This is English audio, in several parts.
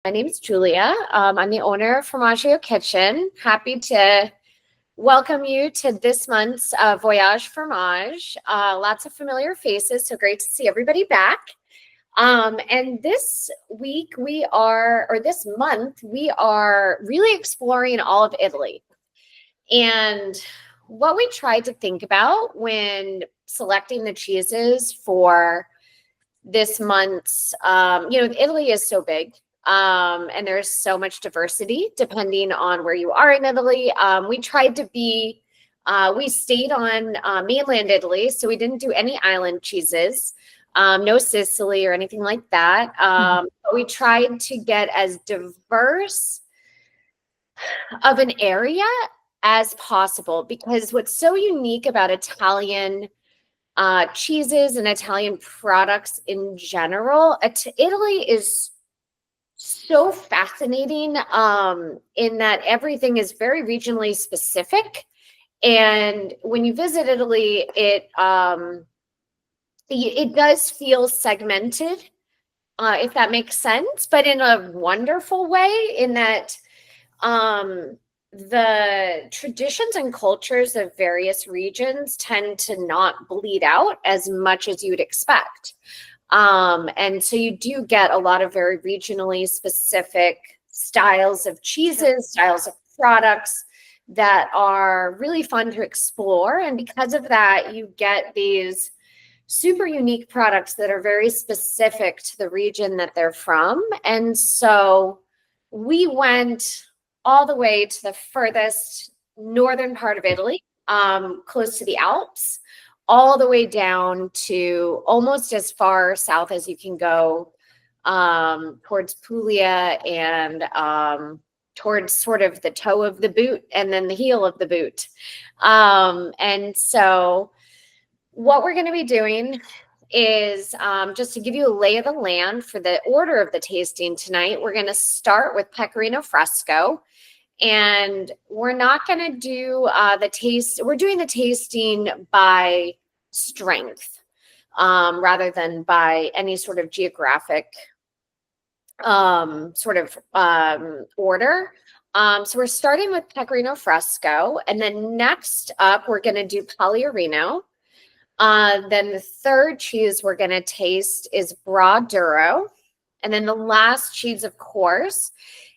My name is Julia. I'm the owner of Formaggio Kitchen. Happy to welcome you to this month's Voyage Fromage. Lots of familiar faces, so great to see everybody back. And this week this month, we are really exploring all of Italy. And what we tried to think about when selecting the cheeses for this month's, Italy is so big. And there's so much diversity depending on where you are in Italy. We stayed on mainland Italy, so we didn't do any island cheeses, no Sicily or anything like that. But we tried to get as diverse of an area as possible, because what's so unique about Italian cheeses and Italian products in general, Italy is so fascinating in that everything is very regionally specific. And when you visit Italy, it does feel segmented, if that makes sense, but in a wonderful way, in that the traditions and cultures of various regions tend to not bleed out as much as you'd expect. And so you do get a lot of very regionally specific styles of cheeses, styles of products that are really fun to explore. And because of that, you get these super unique products that are very specific to the region that they're from. And so we went all the way to the furthest northern part of Italy, close to the Alps, all the way down to almost as far south as you can go, towards Puglia and towards sort of the toe of the boot and then the heel of the boot. And so what we're going to be doing is, just to give you a lay of the land for the order of the tasting tonight, we're going to start with Pecorino Fresco. And we're not going to do the taste. We're doing the tasting by strength, rather than by any sort of geographic order. So we're starting with Pecorino Fresco, and then next up we're going to do Pagliarino. Then the third cheese we're going to taste is Braduro, and then the last cheese, of course,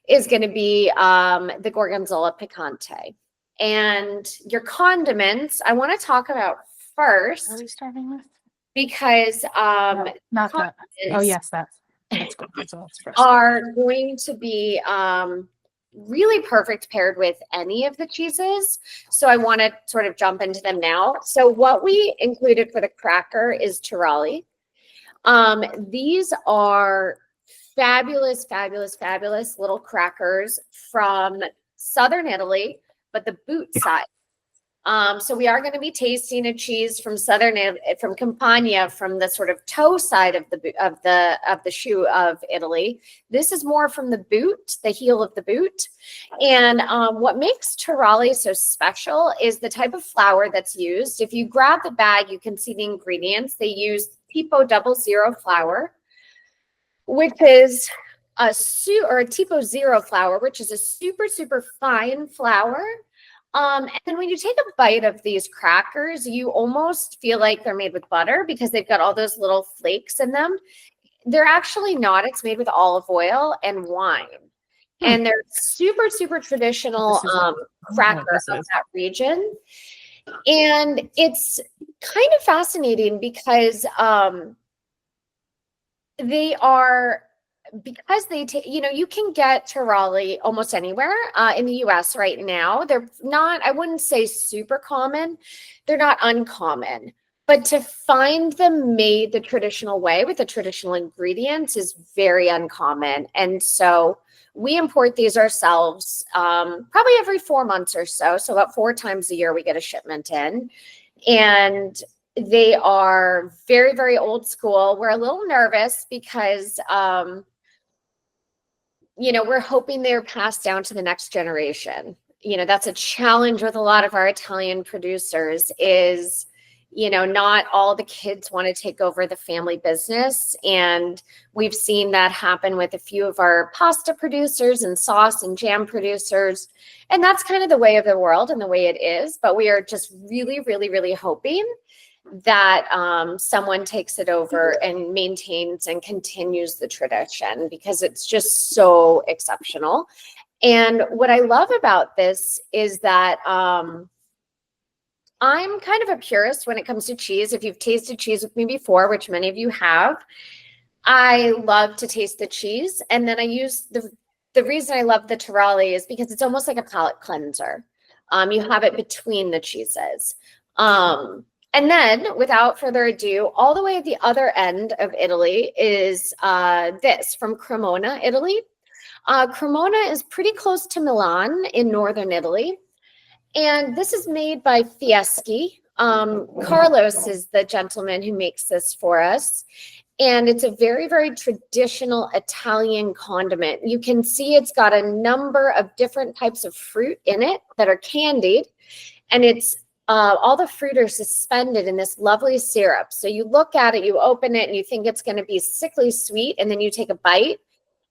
is going to be the Gorgonzola Picante. And your condiments, I want to talk about first. What are we starting with? Because No, not that. Oh, yes, that's Gorgonzola. Are going to be really perfect paired with any of the cheeses. So I want to sort of jump into them now. So what we included for the cracker is taralli. These are fabulous little crackers from southern Italy, but the boot side. So we are going to be tasting a cheese from from Campania, from the sort of toe side of the shoe of Italy. This is more from the boot, the heel of the boot. And what makes taralli so special is the type of flour that's used. If you grab the bag, you can see the ingredients. They use Tipo 00 flour, which is a Tipo 0 flour, which is a super fine flour. And when you take a bite of these crackers, you almost feel like they're made with butter, because they've got all those little flakes in them. They're actually not. It's made with olive oil and wine. And they're super traditional cracker of that region. And it's kind of fascinating because they you can get taralli almost anywhere in the US right now. They're not, I wouldn't say super common. They're not uncommon. But to find them made the traditional way with the traditional ingredients is very uncommon. And so we import these ourselves probably every 4 months or so. So about 4 times a year we get a shipment in. And they are very old school. We're a little nervous because we're hoping they're passed down to the next generation. That's a challenge with a lot of our Italian producers, is not all the kids want to take over the family business. And we've seen that happen with a few of our pasta producers and sauce and jam producers. And that's kind of the way of the world and the way it is. But we are just really, really, really hoping that someone takes it over and maintains and continues the tradition, because it's just so exceptional. And what I love about this is that I'm kind of a purist when it comes to cheese. If you've tasted cheese with me before, which many of you have, I love to taste the cheese. And then I use the reason I love the taralli is because it's almost like a palate cleanser. You have it between the cheeses. And then, without further ado, all the way at the other end of Italy is this from Cremona, Italy. Cremona is pretty close to Milan in northern Italy. And this is made by Fieschi. Carlos is the gentleman who makes this for us. And it's a very, very traditional Italian condiment. You can see it's got a number of different types of fruit in it that are candied. And it's all the fruit are suspended in this lovely syrup. So you look at it, you open it, and you think it's going to be sickly sweet. And then you take a bite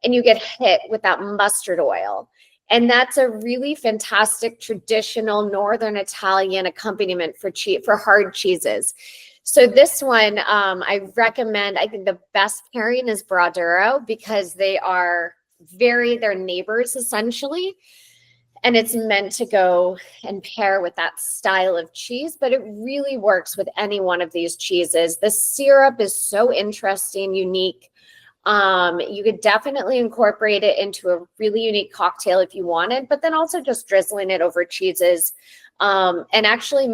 and you get hit with that mustard oil. And that's a really fantastic traditional Northern Italian accompaniment for hard cheeses. So this one, I recommend. I think the best pairing is Braduro, because they're neighbors essentially. And it's meant to go and pair with that style of cheese, but it really works with any one of these cheeses. The syrup is so interesting, unique. You could definitely incorporate it into a really unique cocktail if you wanted, but then also just drizzling it over cheeses. And actually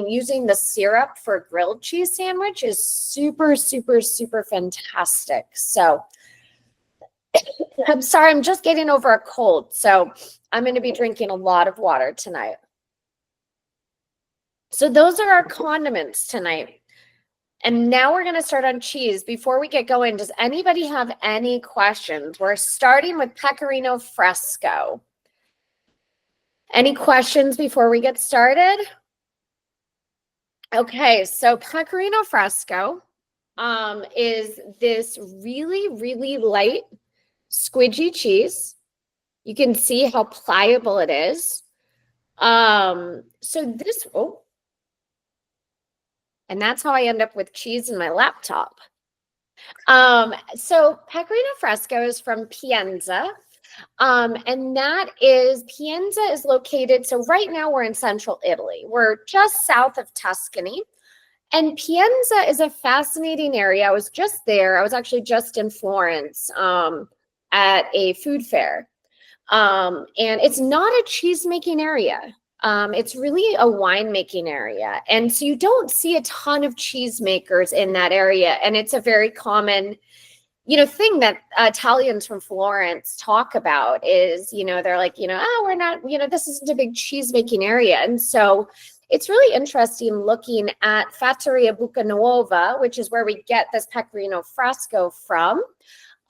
using the syrup for a grilled cheese sandwich is super, super, super fantastic. So I'm sorry, I'm just getting over a cold. So I'm going to be drinking a lot of water tonight. So those are our condiments tonight. And now we're going to start on cheese. Before we get going, does anybody have any questions? We're starting with Pecorino Fresco. Any questions before we get started? Okay, so Pecorino Fresco is this really, really light, squidgy cheese. You can see how pliable it is. And that's how I end up with cheese in my laptop. So Pecorino Fresco is from Pienza. And Pienza is located, so right now we're in central Italy. We're just south of Tuscany. And Pienza is a fascinating area. I was just there. I was actually just in Florence at a food fair. And it's not a cheese-making area. It's really a winemaking area. And so you don't see a ton of cheesemakers in that area. And it's a very common, thing that Italians from Florence talk about is, they're like, we're not, this isn't a big cheese-making area. And so it's really interesting looking at Fattoria Bucanuova, which is where we get this Pecorino Fresco from.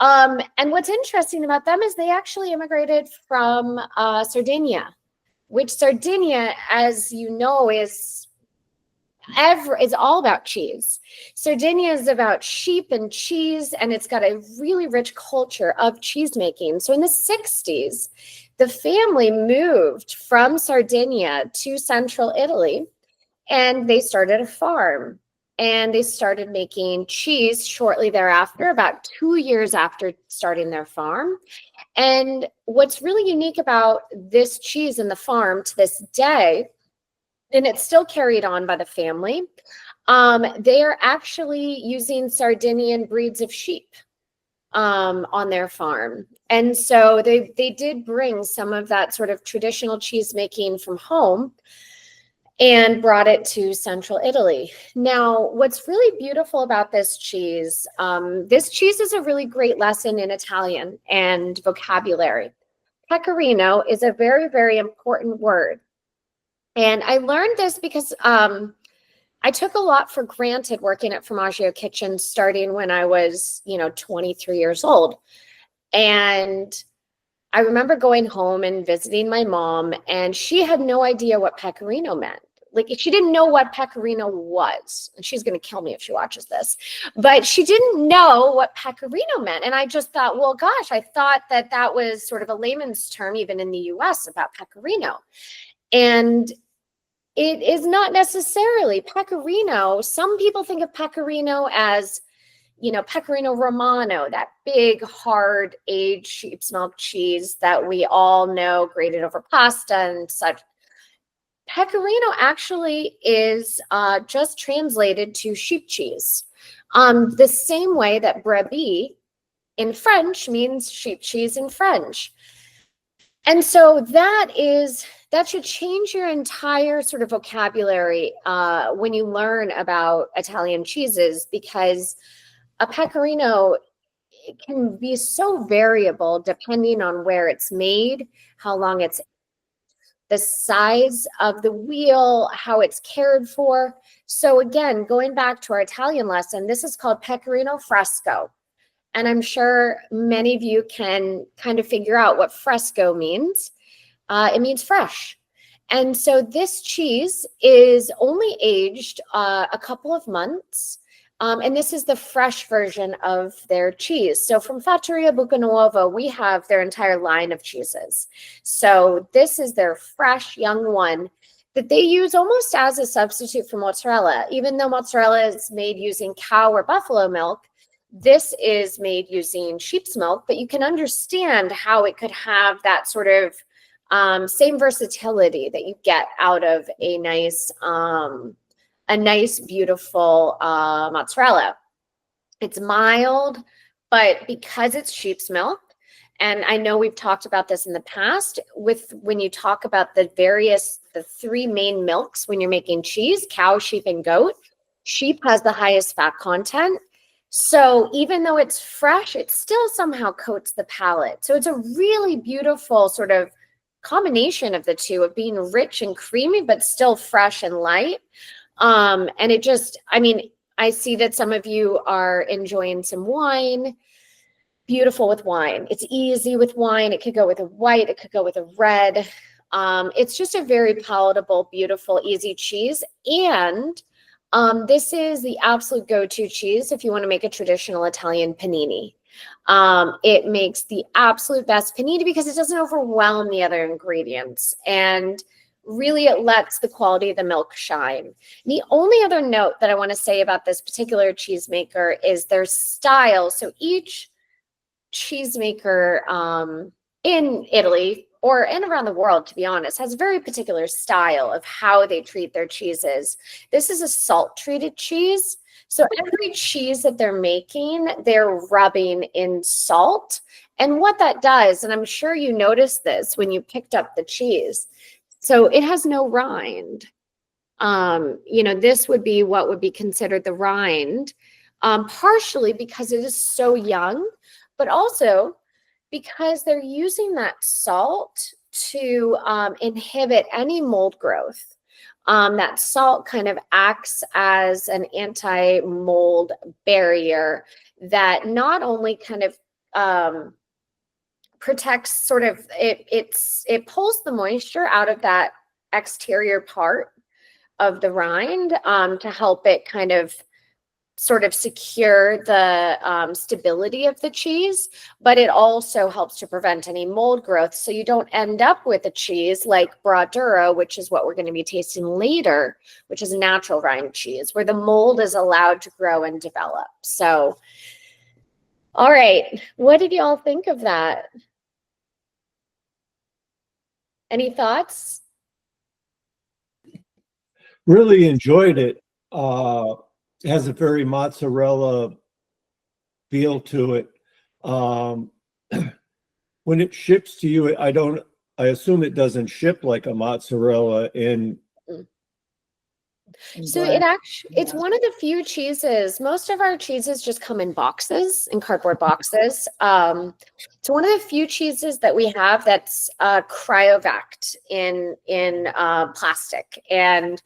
And what's interesting about them is they actually immigrated from Sardinia, which Sardinia, as you know, is all about cheese. Sardinia is about sheep and cheese, and it's got a really rich culture of cheese making. So in the 60s, the family moved from Sardinia to central Italy, and they started a farm. And they started making cheese shortly thereafter, about 2 years after starting their farm. And what's really unique about this cheese in the farm to this day, and it's still carried on by the family, they are actually using Sardinian breeds of sheep on their farm. And so they did bring some of that sort of traditional cheese making from home and brought it to central Italy. Now, what's really beautiful about this cheese is a really great lesson in Italian and vocabulary. Pecorino is a very, very important word. And I learned this because I took a lot for granted working at Formaggio Kitchen starting when I was, 23 years old. And I remember going home and visiting my mom, and she had no idea what pecorino meant. like she didn't know what pecorino was. And she's going to kill me if she watches this, but she didn't know what pecorino meant. And I just thought, well, gosh, I thought that that was sort of a layman's term, even in the US, about pecorino. And it is not necessarily pecorino. Some people think of pecorino as, you know, pecorino romano, that big, hard, aged sheep's milk cheese that we all know, grated over pasta and such. Pecorino actually is just translated to sheep cheese. The same way that brebis in French means sheep cheese in French. And so that should change your entire sort of vocabulary when you learn about Italian cheeses, because a pecorino, it can be so variable depending on where it's made, how long it's, the size of the wheel, how it's cared for. So again, going back to our Italian lesson, this is called pecorino fresco. And I'm sure many of you can kind of figure out what fresco means. It means fresh. And so this cheese is only aged a couple of months. And this is the fresh version of their cheese. So from Fattoria Bucanuovo, we have their entire line of cheeses. So this is their fresh young one that they use almost as a substitute for mozzarella. Even though mozzarella is made using cow or buffalo milk, this is made using sheep's milk, but you can understand how it could have that sort of same versatility that you get out of a nice, beautiful mozzarella. It's mild, but because it's sheep's milk, and I know we've talked about this in the past, with when you talk about the three main milks when you're making cheese, cow, sheep, and goat, sheep has the highest fat content. So even though it's fresh, it still somehow coats the palate. So it's a really beautiful sort of combination of the two, of being rich and creamy, but still fresh and light. And it just, I mean, I see that some of you are enjoying some wine. Beautiful with wine. It's easy with wine. It could go with a white. It could go with a red. It's just a very palatable, beautiful, easy cheese. And this is the absolute go-to cheese if you want to make a traditional Italian panini. It makes the absolute best panini because it doesn't overwhelm the other ingredients. And really, it lets the quality of the milk shine. The only other note that I want to say about this particular cheesemaker is their style. So each cheesemaker in Italy and around the world, to be honest, has a very particular style of how they treat their cheeses. This is a salt-treated cheese. So every cheese that they're making, they're rubbing in salt. And what that does, and I'm sure you noticed this when you picked up the cheese, so it has no rind. You know, this would be what would be considered the rind, partially because it is so young, but also because they're using that salt to inhibit any mold growth. That salt kind of acts as an anti-mold barrier that not only kind of protects sort of, it pulls the moisture out of that exterior part of the rind to help it kind of sort of secure the stability of the cheese, but it also helps to prevent any mold growth. So you don't end up with a cheese like Bradura, which is what we're going to be tasting later, which is natural rind cheese, where the mold is allowed to grow and develop. So, all right, what did y'all think of that? Any thoughts? Really enjoyed it. It has a very mozzarella feel to it. When it ships to you, I assume it doesn't ship like a mozzarella in. So it's one of the few cheeses. Most of our cheeses just come in boxes, in cardboard boxes. It's one of the few cheeses that we have that's cryovac in plastic, and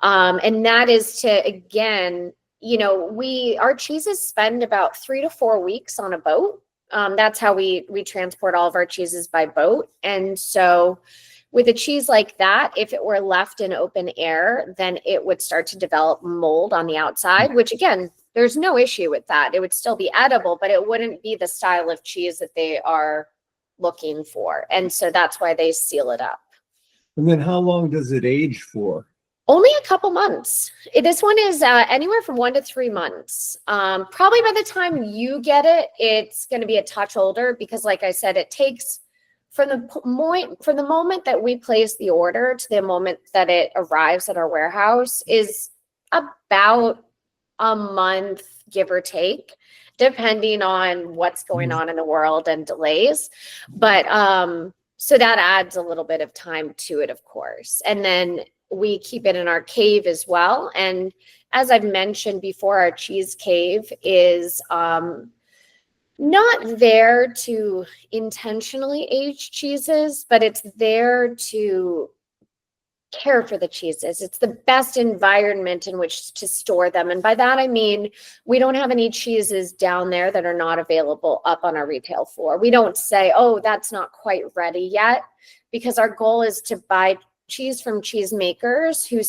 that is to, again, you know, our cheeses spend about 3 to 4 weeks on a boat. That's how we transport all of our cheeses, by boat. And so With a cheese like that, if it were left in open air, then it would start to develop mold on the outside, which again, there's no issue with that. It would still be edible, but it wouldn't be the style of cheese that they are looking for. And so that's why they seal it up. And then how long does it age for? Only a couple months. This one is anywhere from 1 to 3 months. Probably by the time you get it, it's going to be a touch older because, like I said, it takes from the moment that we place the order to the moment that it arrives at our warehouse is about a month, give or take, depending on what's going on in the world and delays. But so that adds a little bit of time to it, of course. And then we keep it in our cave as well. And as I've mentioned before, our cheese cave is not there to intentionally age cheeses, but it's there to care for the cheeses. It's the best environment in which to store them. And by that, I mean, we don't have any cheeses down there that are not available up on our retail floor. We don't say, oh, that's not quite ready yet, because our goal is to buy cheese from cheesemakers who,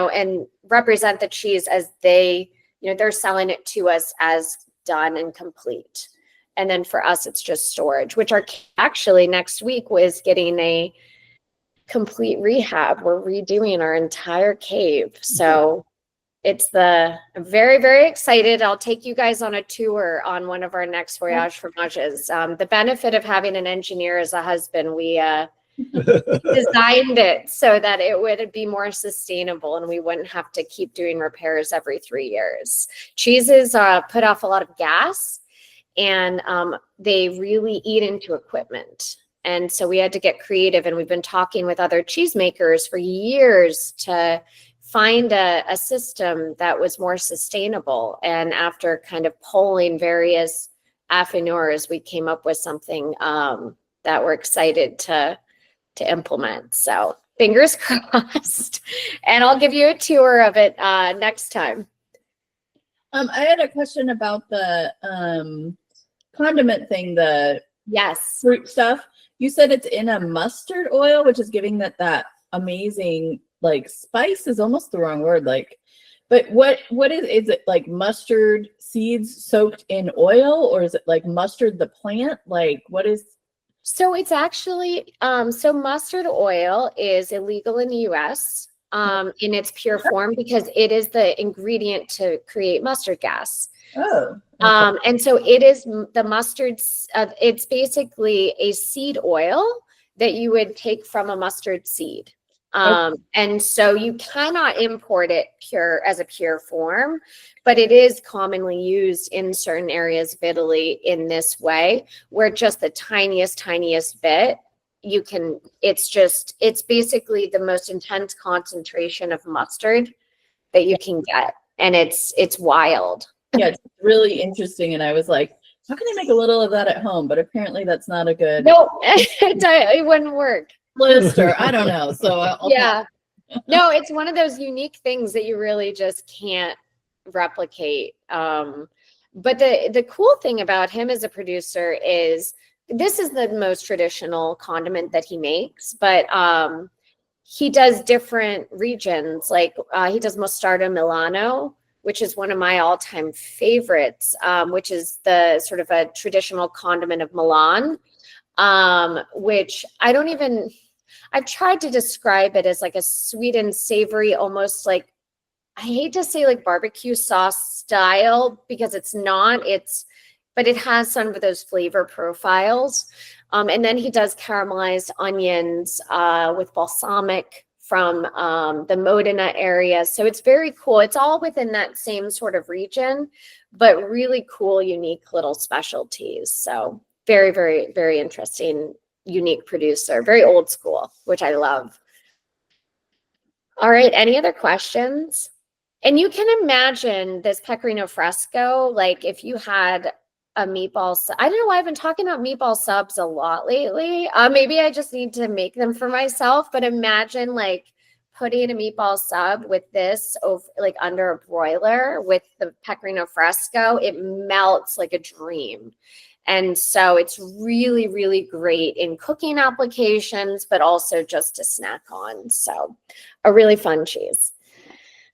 and represent the cheese as they're selling it to us as done and complete. And then for us, it's just storage, which actually next week was getting a complete rehab. We're redoing our entire cave. So I'm very, very excited. I'll take you guys on a tour on one of our next Voyage Fromages. The benefit of having an engineer as a husband, we designed it so that it would be more sustainable and we wouldn't have to keep doing repairs every 3 years. Cheeses put off a lot of gas, and they really eat into equipment. And so we had to get creative, and we've been talking with other cheesemakers for years to find a system that was more sustainable. And after kind of polling various affineurs, we came up with something that we're excited to implement. So fingers crossed. And I'll give you a tour of it next time. I had a question about the condiment thing, the fruit stuff. You said it's in a mustard oil, which is giving that amazing, like, spice is almost the wrong word. Like, but what is it like mustard seeds soaked in oil, or is it like mustard the plant? Like, what is? So it's actually, so mustard oil is illegal in the US in its pure form because it is the ingredient to create mustard gas. Oh. Okay. And so it is the mustard, it's basically a seed oil that you would take from a mustard seed. And so you cannot import it as a pure form, but it is commonly used in certain areas of Italy in this way, where just the tiniest bit it's basically the most intense concentration of mustard that you can get. And it's wild. Yeah, it's really interesting. And I was like, how can I make a little of that at home? But apparently that's not a good. No, it wouldn't work. Blister, I don't know. So no, it's one of those unique things that you really just can't replicate. But the cool thing about him as a producer is this is the most traditional condiment that he makes, but he does different regions. Like he does mostarda Milano, which is one of my all-time favorites, which is the sort of a traditional condiment of Milan, which I've tried to describe it as like a sweet and savory, almost like, I hate to say like barbecue sauce style because it's not, but it has some of those flavor profiles. And then he does caramelized onions with balsamic from the Modena area. So it's very cool. It's all within that same sort of region, but really cool, unique little specialties. So very, very, very interesting, unique producer, very old school, which I love. All right, any other questions? And you can imagine this pecorino fresco, like if you had a meatball, I don't know why I've been talking about meatball subs a lot lately. Maybe I just need to make them for myself, but imagine like putting a meatball sub with this over, like under a broiler with the pecorino fresco, it melts like a dream. And so it's really, really great in cooking applications, but also just to snack on. So a really fun cheese.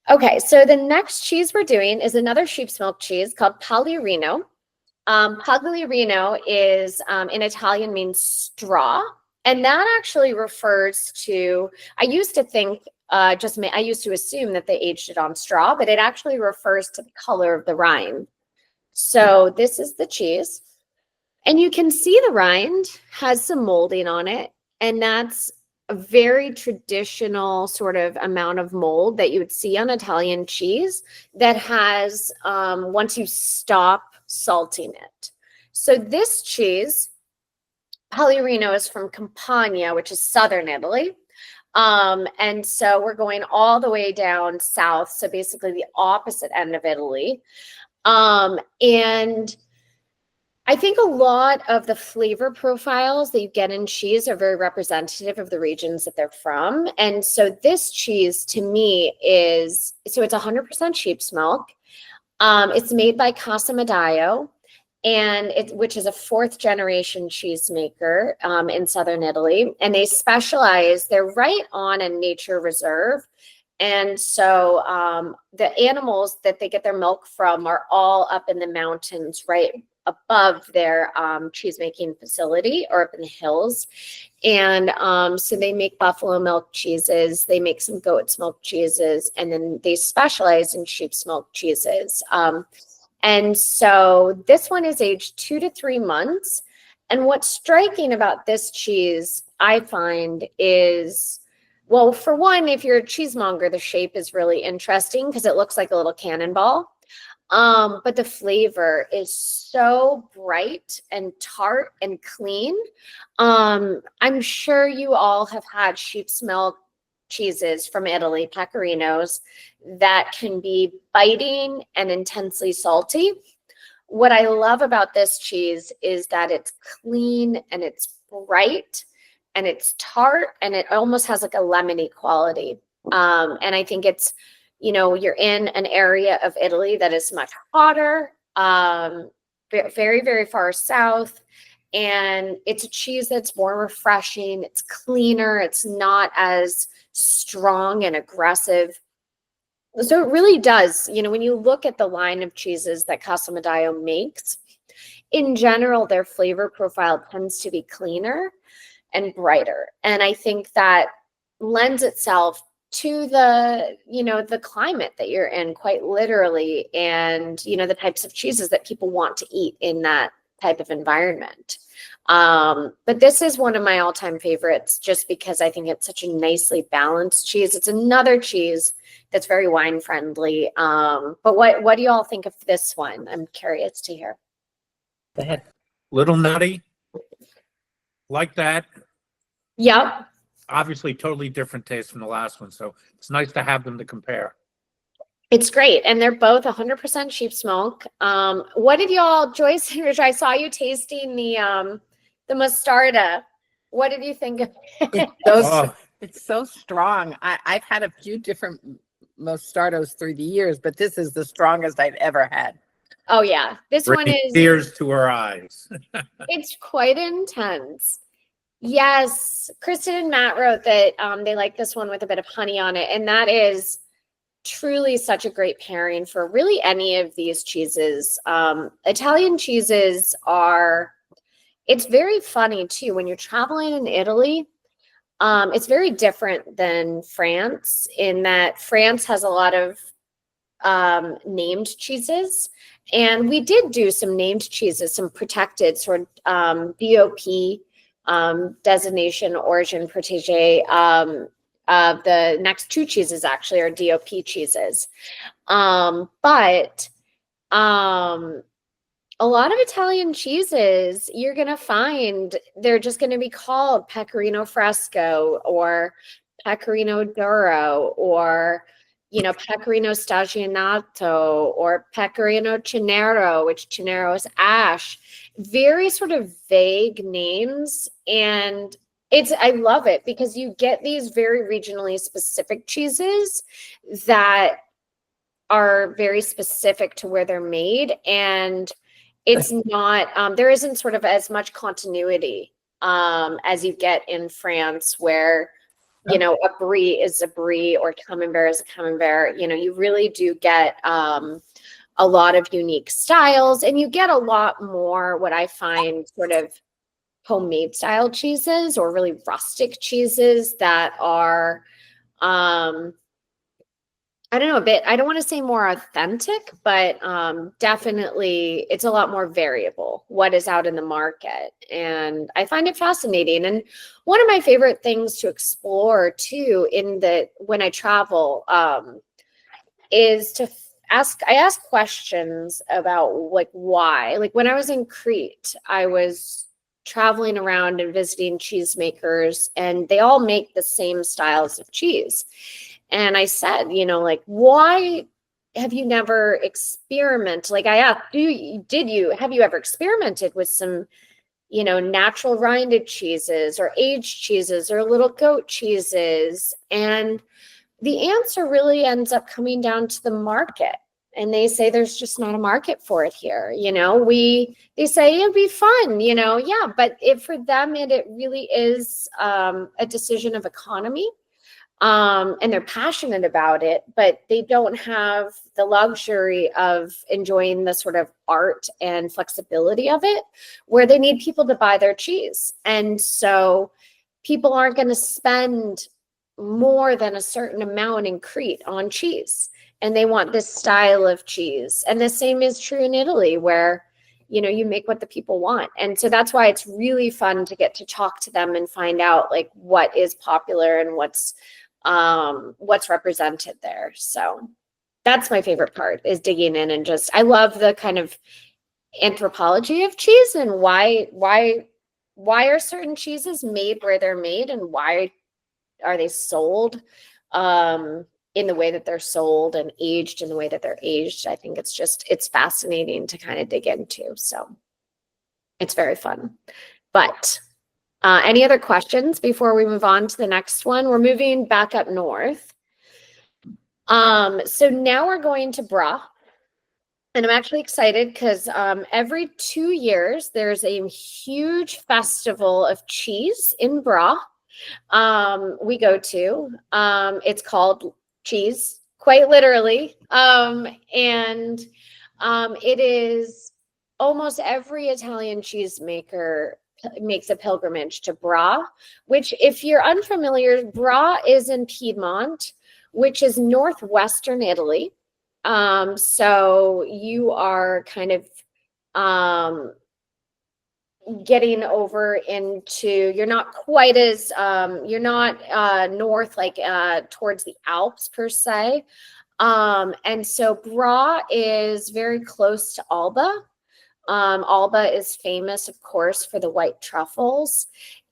Okay, so the next cheese we're doing is another sheep's milk cheese called Paglierino. Paglierino is in Italian means straw, and that actually refers to, I used to think, I used to assume that they aged it on straw, but it actually refers to the color of the rind. So this is the cheese, and you can see the rind has some molding on it, and that's a very traditional sort of amount of mold that you would see on Italian cheese that has, once you stop salting it. So this cheese, Paglierino, is from Campania, which is southern Italy. And so we're going all the way down south, so basically the opposite end of Italy. And I think a lot of the flavor profiles that you get in cheese are very representative of the regions that they're from. And so this cheese to me is, so it's 100% sheep's milk. It's made by Casa Medaio, and which is a 4th generation cheesemaker in southern Italy. And they specialize, they're right on a nature reserve. And so the animals that they get their milk from are all up in the mountains, right above their cheese making facility, or up in the hills. And so they make buffalo milk cheeses, they make some goat's milk cheeses, and then they specialize in sheep's milk cheeses. And so this one is aged 2 to 3 months. And what's striking about this cheese, I find, is, well, for one, if you're a cheesemonger, the shape is really interesting because it looks like a little cannonball. But the flavor is so bright and tart and clean. I'm sure you all have had sheep's milk cheeses from Italy, pecorinos, that can be biting and intensely salty. What I love about this cheese is that it's clean and it's bright and it's tart, and it almost has like a lemony quality. And I think it's, you know, you're in an area of Italy that is much hotter, very, very far south. And it's a cheese that's more refreshing. It's cleaner. It's not as strong and aggressive. So it really does, you know, when you look at the line of cheeses that Casa Medaio makes, in general, their flavor profile tends to be cleaner and brighter. And I think that lends itself to the, you know, the climate that you're in, quite literally, and, you know, the types of cheeses that people want to eat in that type of environment. But this is one of my all-time favorites just because I think it's such a nicely balanced cheese. It's another cheese that's very wine friendly. But what do you all think of this one? I'm curious to hear. Go ahead. Little nutty, like that. Yep. Obviously, totally different taste from the last one. So it's nice to have them to compare. It's great. And they're both 100% sheep's milk. What did y'all, Joyce and Rich, I saw you tasting the mostarda. What did you think of it? It's so strong. I've had a few different mostardos through the years, but this is the strongest I've ever had. Oh yeah. This one is tears to her eyes. It's quite intense. Yes. Kristen and Matt wrote that they like this one with a bit of honey on it. And that is truly such a great pairing for really any of these cheeses. Italian cheeses are, it's very funny too, when you're traveling in Italy, it's very different than France in that France has a lot of named cheeses. And we did do some named cheeses, some protected sort of BOP, designation origin protégé. The next two cheeses actually are DOP cheeses. But a lot of Italian cheeses, you're going to find they're just going to be called Pecorino Fresco or Pecorino Duro or, you know, Pecorino Stagionato or Pecorino Cinero, which Cinero is ash. Very sort of vague names. And I love it because you get these very regionally specific cheeses that are very specific to where they're made. And it's not, there isn't sort of as much continuity as you get in France, where, you know, a brie is a brie or camembert is a camembert. You know, you really do get a lot of unique styles, and you get a lot more what I find sort of homemade style cheeses or really rustic cheeses that are I don't know, a bit, I don't want to say more authentic, but definitely it's a lot more variable what is out in the market. And I find it fascinating. And one of my favorite things to explore too when I travel is to I ask questions about like why. Like when I was in Crete, I was traveling around and visiting cheesemakers, and they all make the same styles of cheese. And I said, you know, like, why have you never experimented? Like I asked, have you ever experimented with some, you know, natural rinded cheeses or aged cheeses or little goat cheeses? And the answer really ends up coming down to the market. And they say there's just not a market for it here. You know, they say it'd be fun, you know, yeah, but for them, it really is a decision of economy. And they're passionate about it, but they don't have the luxury of enjoying the sort of art and flexibility of it, where they need people to buy their cheese. And so people aren't going to spend more than a certain amount in Crete on cheese. And they want this style of cheese. And the same is true in Italy, where, you know, you make what the people want. And so that's why it's really fun to get to talk to them and find out like what is popular and what's represented there. So that's my favorite part, is digging in, and just, I love the kind of anthropology of cheese and why are certain cheeses made where they're made, and why are they sold in the way that they're sold and aged in the way that they're aged. I think it's fascinating to kind of dig into. So it's very fun. But any other questions before we move on to the next one? We're moving back up north. So now we're going to Bra. And I'm actually excited because every 2 years, there's a huge festival of cheese in Bra we go to. It's called Cheese, quite literally. And it is almost every Italian cheesemaker makes a pilgrimage to Bra, which, if you're unfamiliar, Bra is in Piedmont, which is northwestern Italy. So you are kind of getting over into, you're not quite as, you're not north, like towards the Alps per se. And so Bra is very close to Alba. Alba is famous, of course, for the white truffles,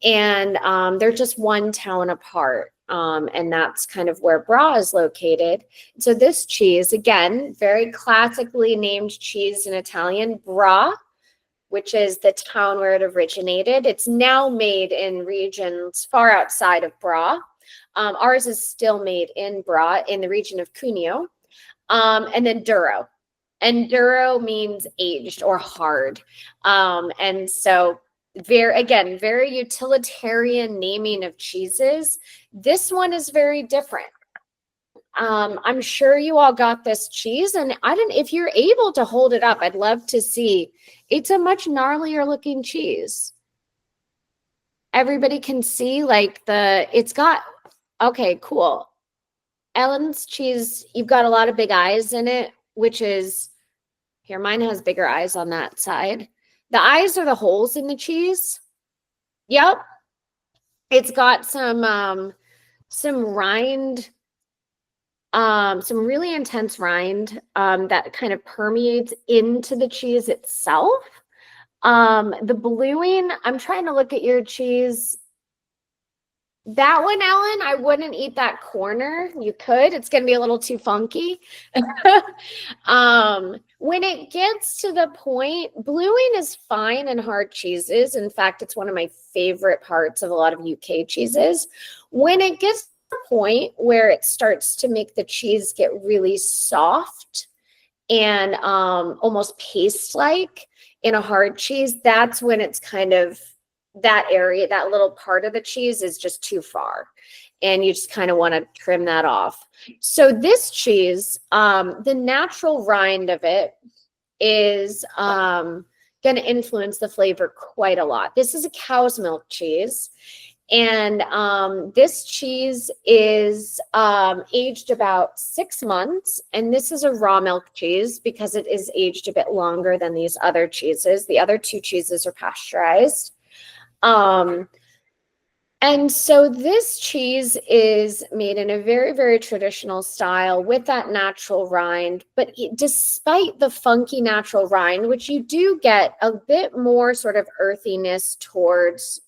and they're just one town apart. And that's kind of where Bra is located. So this cheese, again, very classically named cheese in Italian, Bra, which is the town where it originated. It's now made in regions far outside of Bra. Ours is still made in Bra, in the region of Cuneo. And then Duro. And Duro means aged or hard. And so very utilitarian naming of cheeses. This one is very different. I'm sure you all got this cheese, and if you're able to hold it up, I'd love to see. It's a much gnarlier looking cheese. Everybody can see like okay, cool. Ellen's cheese, you've got a lot of big eyes in it, which is, here, mine has bigger eyes on that side. The eyes are the holes in the cheese. Yep. It's got some rind, some really intense rind that kind of permeates into the cheese itself. The bluing, I'm trying to look at your cheese. That one, Ellen, I wouldn't eat that corner. You could. It's going to be a little too funky. When it gets to the point, bluing is fine in hard cheeses. In fact, it's one of my favorite parts of a lot of UK cheeses. When it gets to the point where it starts to make the cheese get really soft and almost paste-like, in a hard cheese, that's when it's kind of that area, that little part of the cheese is just too far. And you just kind of want to trim that off. So this cheese, the natural rind of it is going to influence the flavor quite a lot. This is a cow's milk cheese. And this cheese is aged about 6 months. And this is a raw milk cheese because it is aged a bit longer than these other cheeses. The other two cheeses are pasteurized. And so this cheese is made in a very, very traditional style with that natural rind. But despite the funky natural rind, which you do get a bit more sort of earthiness towards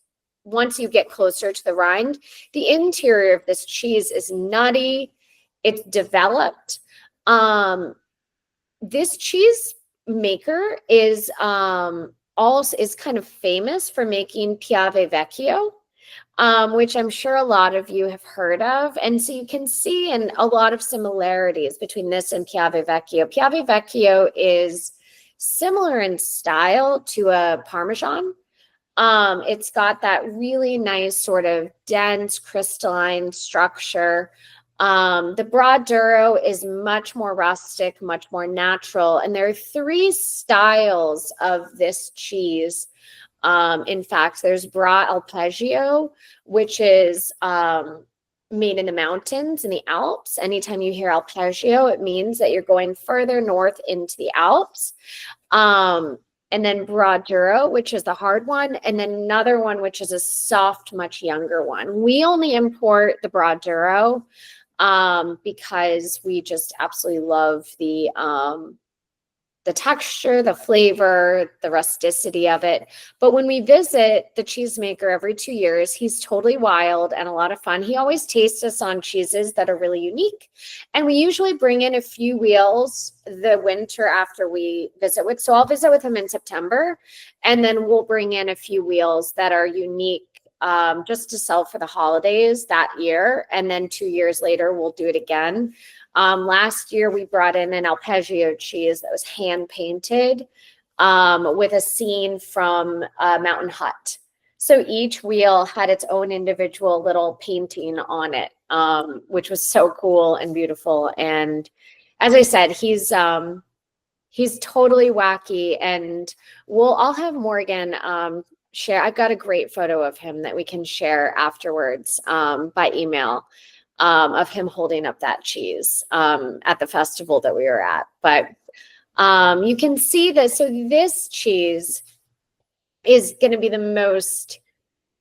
once you get closer to the rind, the interior of this cheese is nutty. It's developed. This cheese maker is also is kind of famous for making Piave Vecchio, which I'm sure a lot of you have heard of. And so you can see in a lot of similarities between this and Piave Vecchio. Piave Vecchio is similar in style to a Parmesan. It's got that really nice sort of dense crystalline structure. The Braduro is much more rustic, much more natural. And there are 3 styles of this cheese. In fact, there's Bra Alpeggio, which is made in the mountains in the Alps. Anytime you hear Alpeggio, it means that you're going further north into the Alps. And then Braduro, which is the hard one, and then another one, which is a soft, much younger one. We only import the Braduro because we just absolutely love the texture, the flavor, the rusticity of it. But when we visit the cheesemaker every 2 years, he's totally wild and a lot of fun. He always tastes us on cheeses that are really unique. And we usually bring in a few wheels the winter after we visit with. So I'll visit with him in September, and then we'll bring in a few wheels that are unique just to sell for the holidays that year. And then 2 years later, we'll do it again. Last year, we brought in an Alpeggio cheese that was hand painted with a scene from Mountain Hut. So each wheel had its own individual little painting on it, which was so cool and beautiful. And as I said, he's totally wacky. And I'll have Morgan share. I've got a great photo of him that we can share afterwards by email. Of him holding up that cheese at the festival that we were at. But you can see this. So this cheese is going to be the most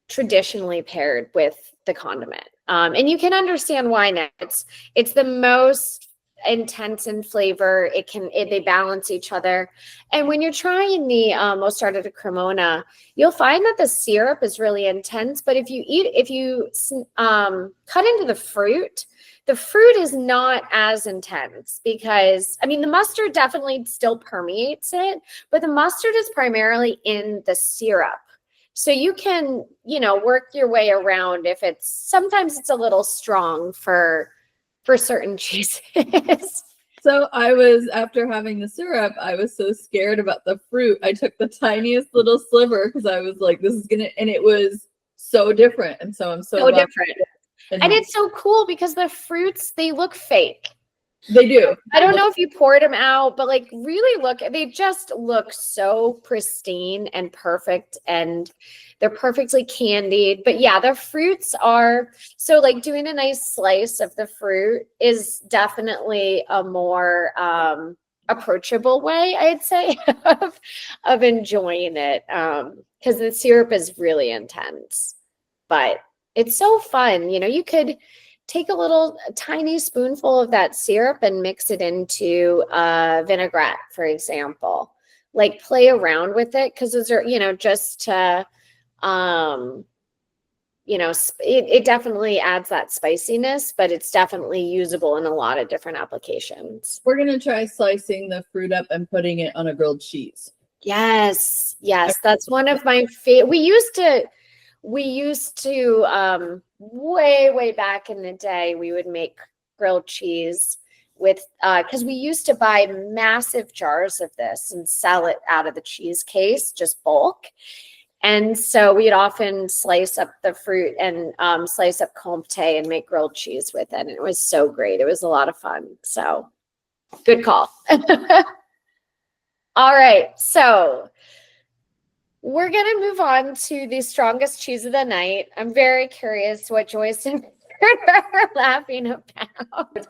traditionally paired with the condiment. And you can understand why now. It's the most intense in flavor. They balance each other. And when you're trying the mostarda di Cremona, you'll find that the syrup is really intense. But if you cut into the fruit is not as intense because, I mean, the mustard definitely still permeates it, but the mustard is primarily in the syrup. So you can, work your way around if sometimes it's a little strong for certain cheeses. So after having the syrup, I was so scared about the fruit. I took the tiniest little sliver because I was like, and it was so different. And so I'm so different. And it's so cool because the fruits, they look fake. They do. I don't know if you poured them out, but really they just look so pristine and perfect, and they're perfectly candied. But yeah, the fruits are, so doing a nice slice of the fruit is definitely a more approachable way, I'd say, of enjoying it. Because the syrup is really intense, but it's so fun. You could take a tiny spoonful of that syrup and mix it into vinaigrette, for example. Play around with it because those are, just to, it definitely adds that spiciness, but it's definitely usable in a lot of different applications. We're going to try slicing the fruit up and putting it on a grilled cheese. Yes. That's one of my favorite. We used to way back in the day, we would make grilled cheese with, because we used to buy massive jars of this and sell it out of the cheese case, just bulk. And so we'd often slice up the fruit and slice up comté and make grilled cheese with it. And it was so great. It was a lot of fun. So good call. All right. So we're going to move on to the strongest cheese of the night. I'm very curious what Joyce and Kurt are laughing about.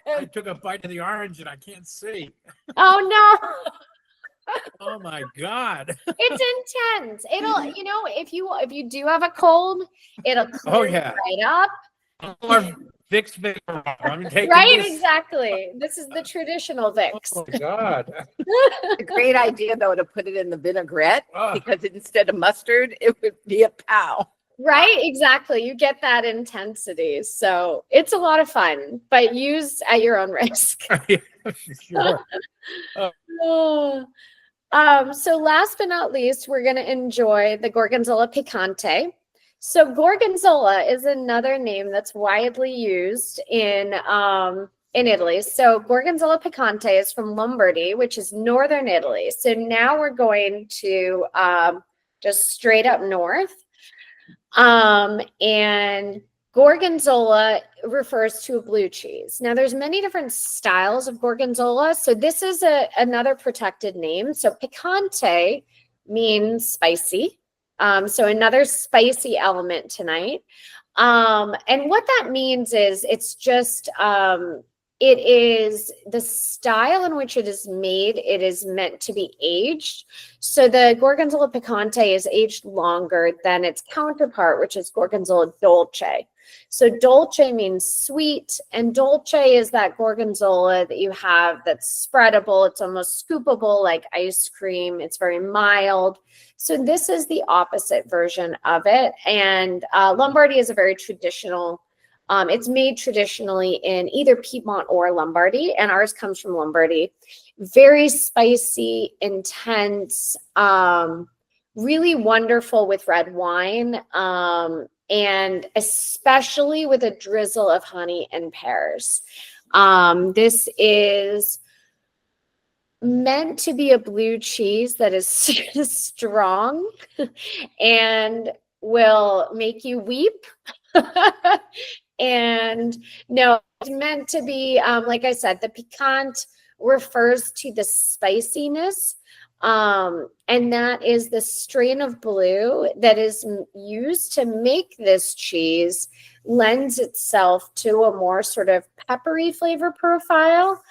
I took a bite of the orange and I can't see. Oh, no. Oh my God. It's intense. It'll, if you do have a cold, it'll clear yeah. right up. Or Vicks Vapor Rub. I'm taking Right, this. exactly. This is the traditional Vicks. Oh my God. A great idea though to put it in the vinaigrette Oh. because instead of mustard, it would be a pow. Right, exactly. You get that intensity. So it's a lot of fun, but use at your own risk. Sure. Oh. So last but not least, we're going to enjoy the Gorgonzola Picante. So Gorgonzola is another name that's widely used in Italy. So Gorgonzola Picante is from Lombardy, which is northern Italy. So now we're going to just straight up north. And Gorgonzola refers to a blue cheese. Now, there's many different styles of Gorgonzola. So this is another protected name. So picante means spicy. So another spicy element tonight. And what that means is it's just, it is the style in which it is made. It is meant to be aged. So the Gorgonzola Picante is aged longer than its counterpart, which is Gorgonzola Dolce. So dolce means sweet, and dolce is that gorgonzola that you have that's spreadable. It's almost scoopable like ice cream. It's very mild. So this is the opposite version of it. And Lombardy is a very traditional, it's made traditionally in either Piedmont or Lombardy, and ours comes from Lombardy. Very spicy, intense, really wonderful with red wine, and especially with a drizzle of honey and pears. This is meant to be a blue cheese that is strong and will make you weep. And no, it's meant to be, like I said, the piquant refers to the spiciness. And that is the strain of blue that is used to make this cheese lends itself to a more sort of peppery flavor profile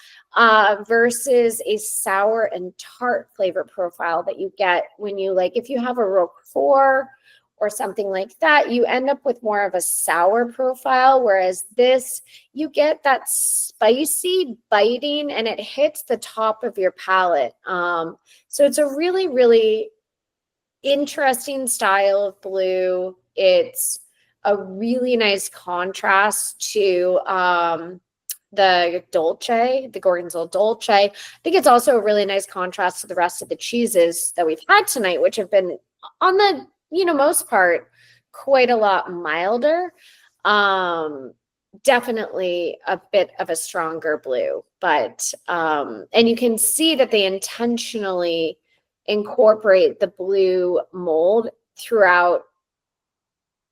versus a sour and tart flavor profile that you get when you if you have a Roquefort or something like that, you end up with more of a sour profile, whereas this, you get that spicy biting and it hits the top of your palate. So it's a really, really interesting style of blue. It's a really nice contrast to the Dolce, the Gorgonzola Dolce. I think it's also a really nice contrast to the rest of the cheeses that we've had tonight, which have been on the most part, quite a lot milder. Definitely a bit of a stronger blue, but, and you can see that they intentionally incorporate the blue mold throughout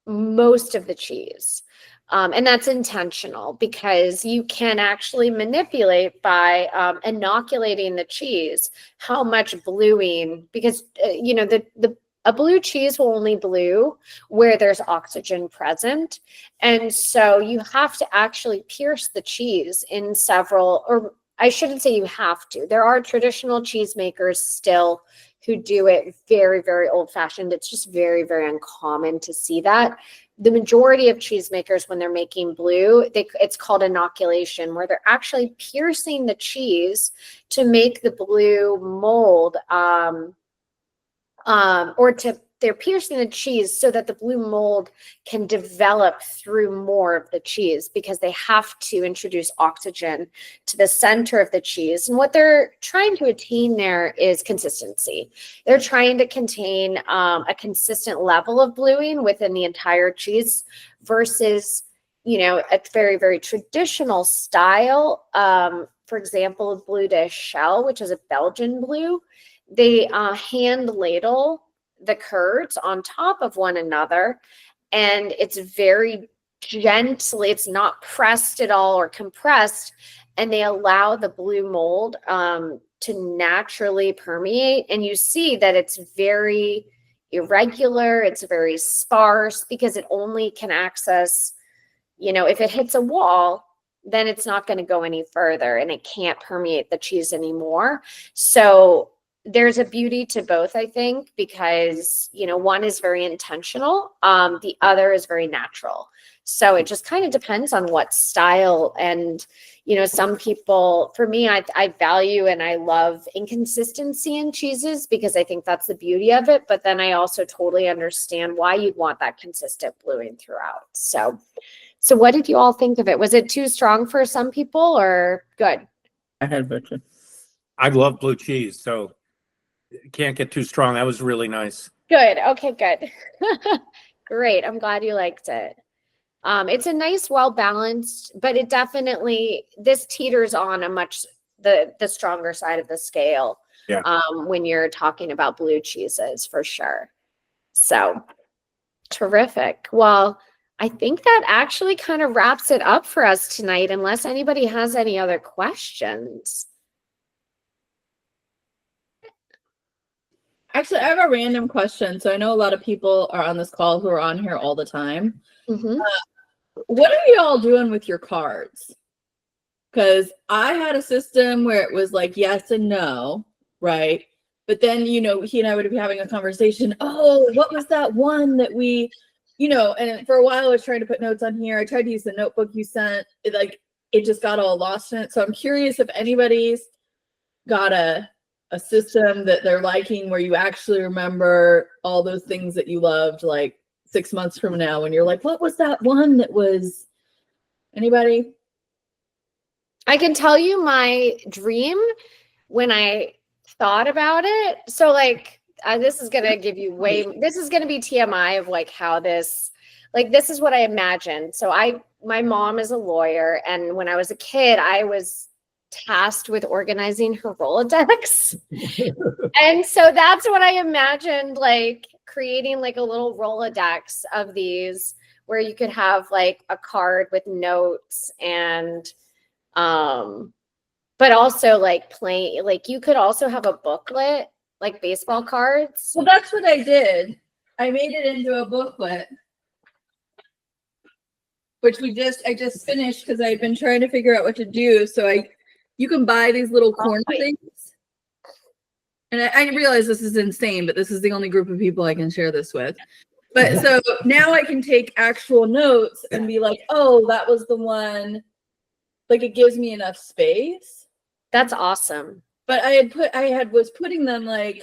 most of the cheese. And that's intentional because you can actually manipulate by inoculating the cheese how much bluing, because, a blue cheese will only blue where there's oxygen present. And so you have to actually pierce the cheese in several, or I shouldn't say you have to. There are traditional cheesemakers still who do it very, very old fashioned. It's just very, very uncommon to see that. The majority of cheesemakers, when they're making blue, it's called inoculation, where they're actually piercing the cheese to make the blue mold, they're piercing the cheese so that the blue mold can develop through more of the cheese, because they have to introduce oxygen to the center of the cheese. And what they're trying to attain there is consistency. They're trying to contain a consistent level of bluing within the entire cheese versus, a very, very traditional style. For example, bleu de Shell, which is a Belgian blue, they hand ladle the curds on top of one another, and it's very gently, it's not pressed at all or compressed, and they allow the blue mold to naturally permeate, and you see that it's very irregular, it's very sparse, because it only can access, if it hits a wall, then it's not going to go any further and it can't permeate the cheese anymore. So there's a beauty to both, I think, because, one is very intentional. The other is very natural. So it just kind of depends on what style. And, some people, for me, I value and I love inconsistency in cheeses because I think that's the beauty of it. But then I also totally understand why you'd want that consistent bluing throughout. So what did you all think of it? Was it too strong for some people or good? I had butcher. I love blue cheese, so it can't get too strong. That was really nice. Good. Okay, good. Great. I'm glad you liked it. It's a nice, well-balanced, but it definitely, this teeters on a much, the stronger side of the scale. Yeah. When you're talking about blue cheeses, for sure. So terrific. Well, I think that actually kind of wraps it up for us tonight, unless anybody has any other questions. Actually, I have a random question. So I know a lot of people are on this call who are on here all the time. Mm-hmm. What are y'all doing with your cards? Because I had a system where it was like yes and no, right? But then, he and I would be having a conversation. Oh, what was that one that we, and for a while I was trying to put notes on here. I tried to use the notebook you sent. It just got all lost in it. So I'm curious if anybody's got a system that they're liking where you actually remember all those things that you loved, like 6 months from now when you're like, what was that one that was, anybody? I can tell you my dream when I thought about it. So this is going to give you this is going to be TMI of how this is what I imagined. So my mom is a lawyer. And when I was a kid, I was tasked with organizing her Rolodex. And so that's what I imagined, creating a little Rolodex of these where you could have a card with notes and but also playing, you could also have a booklet, baseball cards. Well, that's what I did. I made it into a booklet, which I just finished because I've been trying to figure out what to do. So you can buy these little corner things. And I realize this is insane, but this is the only group of people I can share this with. But so now I can take actual notes and be like, oh, that was the one. It gives me enough space. That's awesome. But I was putting them we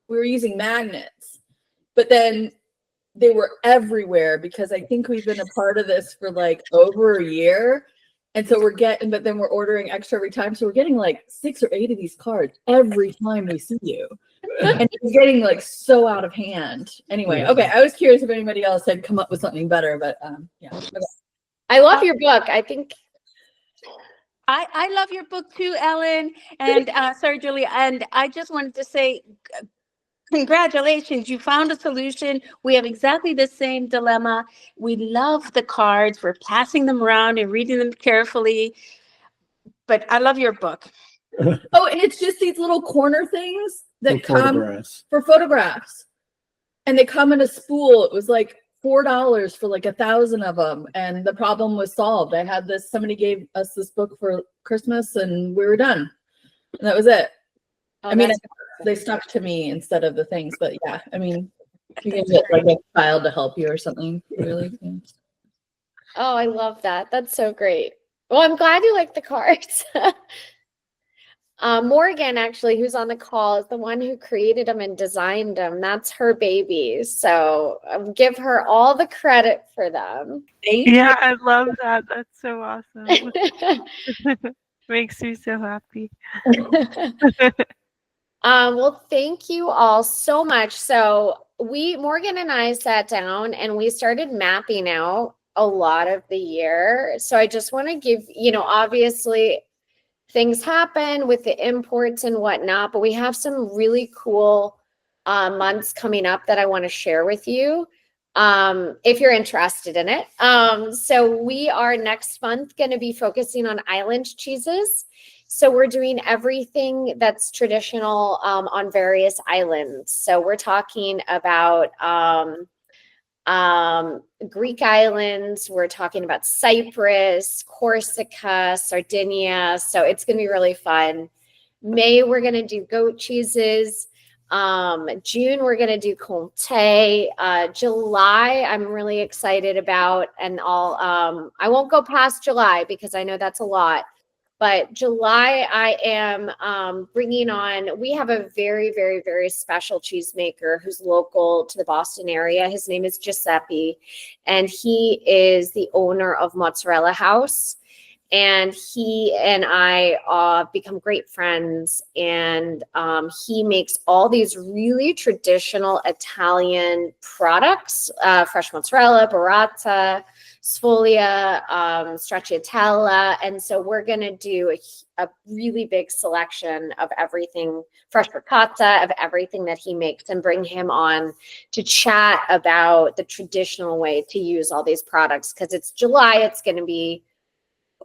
were using magnets, but then they were everywhere because I think we've been a part of this for over a year. And so but then we're ordering extra every time. So we're getting 6 or 8 of these cards every time we see you. And it's getting so out of hand. Anyway, okay. I was curious if anybody else had come up with something better, but yeah. Okay. I love your book. I think I love your book too, Ellen, and sorry, Julie. And I just wanted to say, congratulations, you found a solution. We have exactly the same dilemma. We love the cards. We're passing them around and reading them carefully. But I love your book. Oh, and it's just these little corner things that come for photographs. And they come in a spool. It was $4 for 1,000 of them, and the problem was solved. I had this. Somebody gave us this book for Christmas, and we were done. And that was it. Oh, I mean, they stuck to me instead of the things, but yeah. I mean, you can get a child to help you or something. Really. Yeah. Oh, I love that. That's so great. Well, I'm glad you like the cards. Morgan, actually, who's on the call, is the one who created them and designed them. That's her baby. So give her all the credit for them. Yeah, I love that. That's so awesome. Makes me so happy. Well, thank you all so much. So Morgan and I sat down and we started mapping out a lot of the year. So I just want to give, obviously things happen with the imports and whatnot, but we have some really cool months coming up that I want to share with you if you're interested in it. So we are next month going to be focusing on island cheeses. So we're doing everything that's traditional on various islands. So we're talking about Greek islands, we're talking about Cyprus, Corsica, Sardinia. So it's going to be really fun. May, we're going to do goat cheeses. June, we're going to do Comté. July, I'm really excited about, and I won't go past July because I know that's a lot. But July, I am bringing on, we have a very, very, very special cheesemaker who's local to the Boston area. His name is Giuseppe, and he is the owner of Mozzarella House. And he and I become great friends. And he makes all these really traditional Italian products, fresh mozzarella, burrata, sfoglia, stracciatella. And so we're going to do a really big selection of everything, fresh ricotta, of everything that he makes, and bring him on to chat about the traditional way to use all these products. Because it's July, it's going to be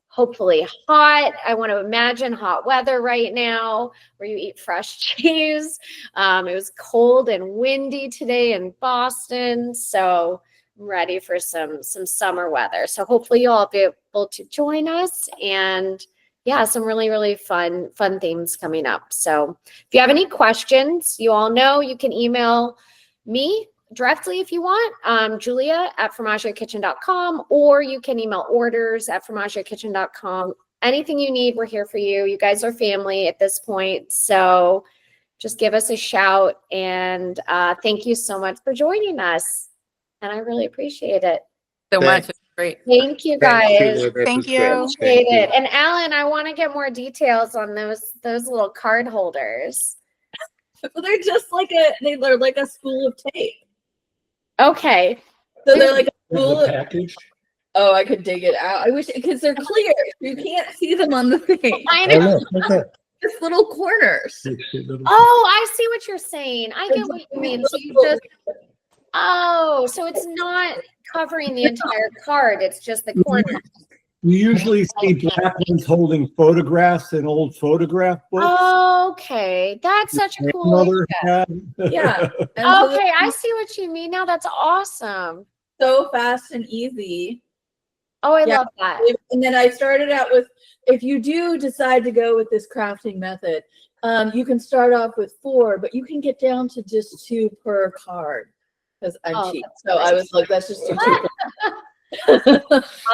hopefully hot. I want to imagine hot weather right now where you eat fresh cheese. It was cold and windy today in Boston. So I'm ready for some summer weather. So hopefully you'll all be able to join us. And yeah, some really, really fun themes coming up. So if you have any questions, you all know you can email me directly if you want, Julia@FormaggioKitchen.com, or you can email orders@FormaggioKitchen.com. Anything you need, we're here for you. You guys are family at this point. So just give us a shout. And thank you so much for joining us. And I really appreciate it. So much. Thanks. It's great. Thank you guys. Thank you. Appreciate it. And Alan, I want to get more details on those little card holders. Well, they're just like they're like a spool of tape. Okay. So they're like a spool The of, package. oh, I could dig it out. I wish, because they're clear. You can't see them on the thing. I Oh, know. look, okay. Just little corners. Oh, I see what you're saying. I get what you mean. So you just, so it's not covering the entire card. It's just the corner. You usually see black ones holding photographs in old photograph books. Okay. That's such a cool Grandmother idea. had. Yeah. And so Okay, I see what you mean now. That's awesome. so fast and easy. Oh, I Yeah. love that. And then I started out with, if you do decide to go with this crafting method, you can start off with 4, but you can get down to just 2 per card because I'm cheap. So I was like, that's just too cheap.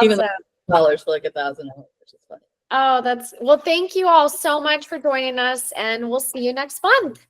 Even Awesome. dollars for like $1,000, which is funny. Oh, well, thank you all so much for joining us, and we'll see you next month.